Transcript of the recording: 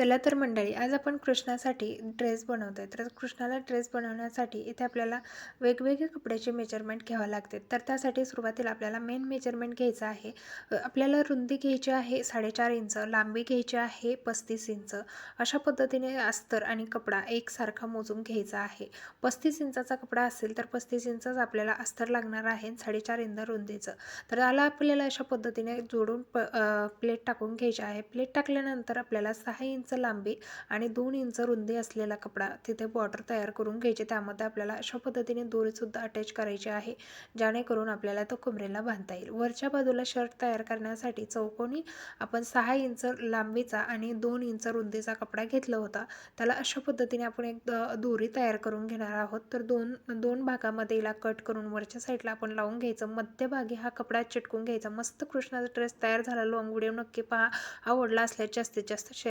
चला तर मंडळी, आज आपण कृष्णासाठी ड्रेस बनवतोय. तर कृष्णाला ड्रेस बनवण्यासाठी इथे आपल्याला वेगवेगळे कपड्याचे मेजरमेंट घ्यावं लागते. तर त्यासाठी सुरुवातीला आपल्याला मेन मेजरमेंट घ्यायचं आहे. आपल्याला रुंदी घ्यायची आहे 4.5 इंच, लांबी घ्यायची आहे 35 इंच. अशा पद्धतीने अस्तर आणि कपडा एकसारखा मोजून घ्यायचा आहे. 35 इंचाचा कपडा असेल तर 35 इंचच आपल्याला अस्तर लागणार आहे 4.5 इंच रुंदीचं. तर याला आपल्याला अशा पद्धतीने जोडून प्लेट टाकून घ्यायची आहे. प्लेट टाकल्यानंतर आपल्याला 6 इंच लांबी आणि 2 इंच रुंदी असलेला कपडा तिथे बॉर्डर तयार करून घ्यायची. त्यामध्ये आपल्याला अशा पद्धतीने दोरीसुद्धा अटॅच करायची आहे, जेणेकरून आपल्याला तो कमरेला बांधता येईल. वरच्या बाजूला शर्ट तयार करण्यासाठी चौकोनी आपण 6 इंच लांबीचा आणि 2 इंच रुंदीचा कपडा घेतला होता. त्याला अशा पद्धतीने आपण एक दोरी तयार करून घेणार आहोत. तर दोन भागामध्ये याला कट करून वरच्या साईडला आपण लावून घ्यायचं. मध्यभागी हा कपडा चिटकून घ्यायचा. मस्त कृष्णाचा ड्रेस तयार झाला. लॉंग व्हिडिओ नक्की पहा. आवडला असल्यास जास्तीत जास्त शेअर